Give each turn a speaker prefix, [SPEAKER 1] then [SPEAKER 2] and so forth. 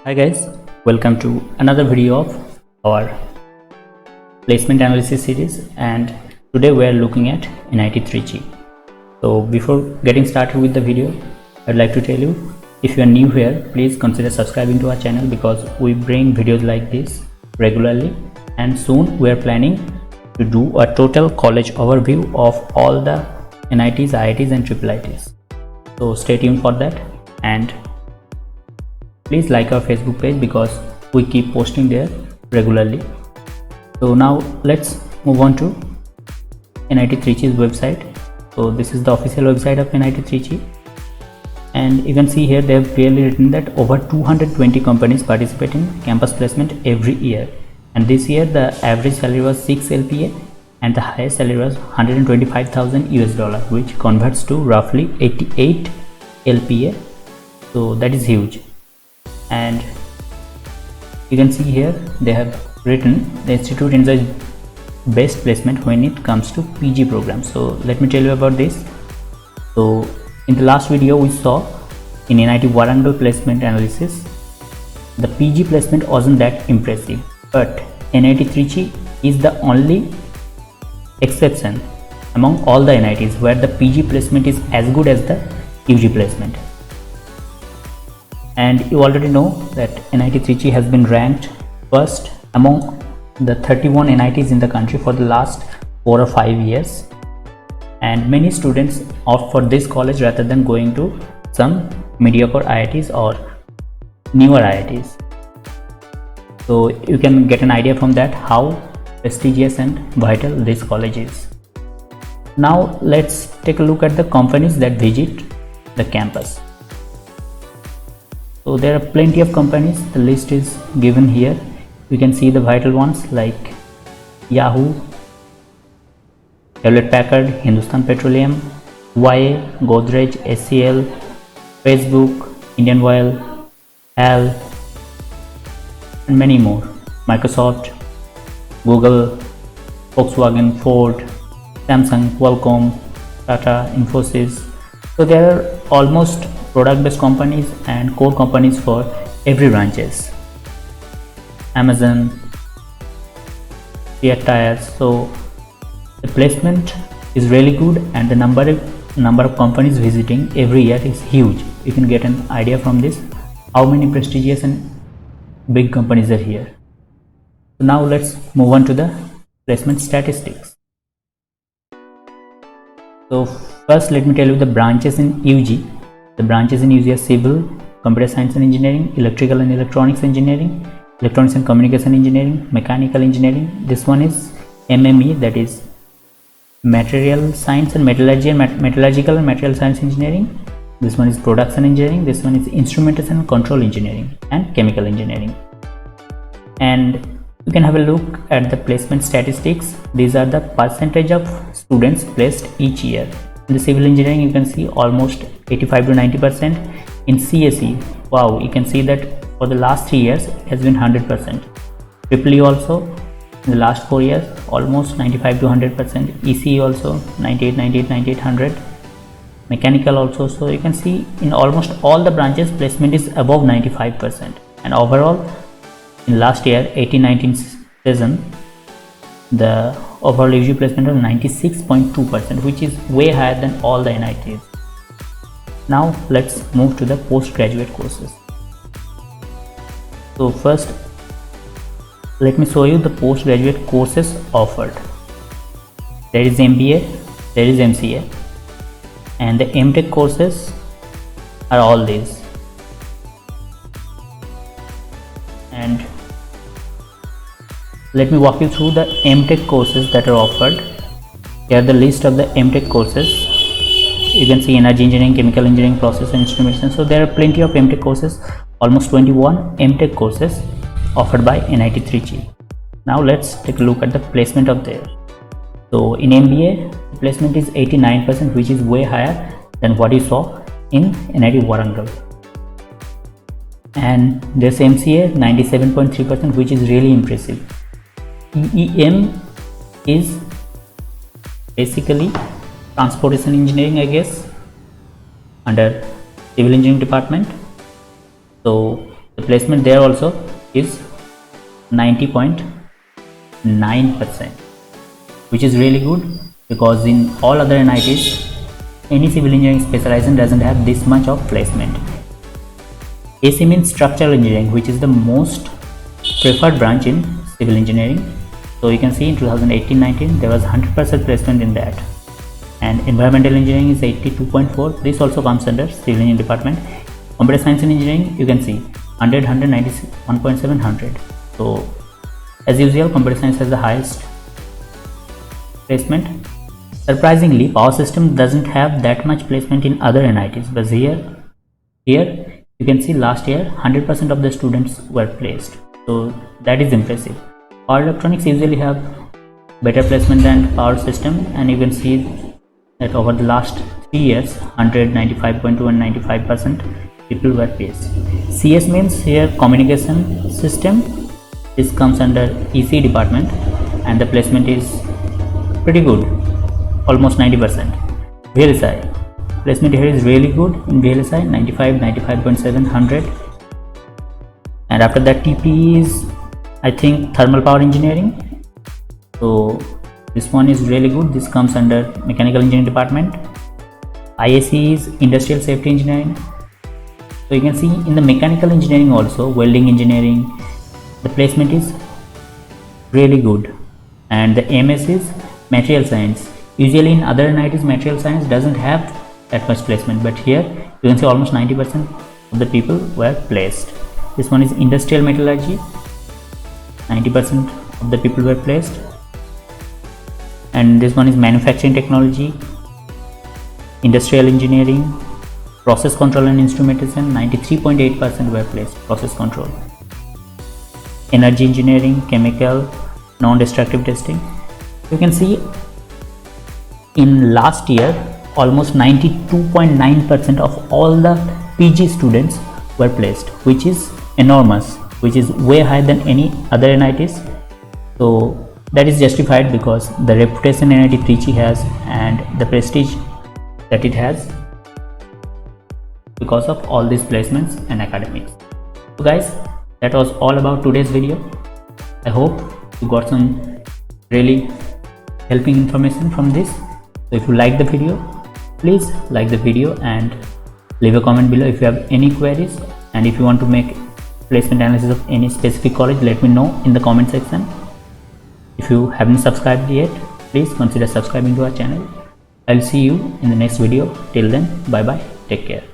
[SPEAKER 1] Hi guys, welcome to another video of our placement analysis series, and today we are looking at NIT Trichy. So before getting started with the video, I'd like to tell you, if you are new here, please consider subscribing to our channel because we bring videos like this regularly, and soon we are planning to do a total college overview of all the NITs, IITs and IIITs. So stay tuned for that, and please like our Facebook page because we keep posting there regularly. So now let's move on to NIT Trichy's website. So this is the official website of NIT Trichy, and you can see here they have clearly written that over 220 companies participate in campus placement every year, and this year the average salary was 6 LPA and the highest salary was $125,000, which converts to roughly 88 LPA. So that is huge. And you can see here they have written the institute enjoys best placement when it comes to PG programs. So let me tell you about this. So in the last video we saw in NIT Warangal placement analysis, the PG placement wasn't that impressive, but NIT Trichy is the only exception among all the NITs where the PG placement is as good as the UG placement. And you already know that NIT Trichy has been ranked first among the 31 NITs in the country for the last 4 or 5 years, and many students opt for this college rather than going to some mediocre IITs or newer IITs. So you can get an idea from that how prestigious and vital this college is. Now let's take a look at the companies that visit the campus. So there are plenty of companies, the list is given here. You can see the vital ones like Yahoo, Hewlett Packard, Hindustan Petroleum, YA, Godrej, SCL, Facebook, Indian Oil, HAL and many more. Microsoft, Google, Volkswagen, Ford, Samsung, Qualcomm, Tata, Infosys. So there are almost product-based companies and core companies for every branches. Amazon, Fiat Tires. So the placement is really good, and the number of companies visiting every year is huge. You can get an idea from this how many prestigious and big companies are here. So now let's move on to the placement statistics. So first let me tell you the branches in UG. The branches in UG are Civil, Computer Science and Engineering, Electrical and Electronics Engineering, Electronics and Communication Engineering, Mechanical Engineering. This one is MME, that is Material Science and Metallurgy and Metallurgical and Material Science Engineering. This one is Production Engineering. This one is Instrumentation and Control Engineering and Chemical Engineering. And you can have a look at the placement statistics. These are the percentage of students placed each year. In the civil engineering, you can see almost 85 to 90%. In CSE, wow, you can see that for the last 3 years it has been 100%. EEE also in the last 4 years almost 95 to 100%. ECE also 98, 98, 98, 100. Mechanical also. So you can see in almost all the branches placement is above 95%. And overall in last year 18-19 season, the overall UG placement was 96.2%, which is way higher than all the NITs. Now let's move to the postgraduate courses. So first let me show you the postgraduate courses offered. There is MBA, there is MCA, and the MTech courses are all these. And let me walk you through the MTech courses that are offered. Here are the list of the MTech courses. You can see Energy Engineering, Chemical Engineering, Process and Instrumentation. So there are plenty of MTech courses, almost 21 MTech courses offered by NIT Trichy. Now let's take a look at the placement of there. So in MBA, the placement is 89%, which is way higher than what you saw in NIT Warangal. And there's MCA 97.3%, which is really impressive. EEM is basically transportation engineering, I guess, under civil engineering department. So the The placement there also is 90.9%, which is really good, because in all other NITs, any civil engineering specialization doesn't have this much of placement. AC means structural engineering, which is the most preferred branch in civil engineering. So you can see in 2018-19 there was 100% placement in that. And environmental engineering is 82.4. This also comes under civil engineering department. Computer science and engineering, you can see 100, 191.700. So as usual, computer science has the highest placement. Surprisingly, power system doesn't have that much placement in other NITs, but here you can see last year 100% of the students were placed. So that is impressive. Power electronics usually have better placement than power system, and you can see that over the last 3 years 100, 95.2 and 95% people were placed. CS means here communication system. This comes under EC department, and the placement is pretty good, almost 90%. VLSI placement here is really good in VLSI, 95, 95.7, 100. And after that TP is, I think, thermal power engineering. So this one is really good. This comes under mechanical engineering department. IAC is industrial safety engineering. So you can see in the mechanical engineering also, welding engineering, the placement is really good. And the MS is material science. Usually in other NITs, material science doesn't have that much placement, but here you can see almost 90% of the people were placed. This one is industrial metallurgy, 90% of the people were placed. And this one is manufacturing technology, industrial engineering, process control and instrumentation, 93.8% were placed, process control. Energy engineering, chemical, non-destructive testing. You can see in last year almost 92.9% of all the PG students were placed, which is enormous, which is way higher than any other NITs. So that is justified because the reputation NIT Trichy has and the prestige that it has because of all these placements and academics. So guys, that was all about today's video. I hope you got some really helping information from this. So if you like the video, please like the video and leave a comment below if you have any queries, and if you want to make placement analysis of any specific college, let me know in the comment section. If you haven't subscribed yet, please consider subscribing to our channel. I'll see you in the next video. Till then, bye bye, take care.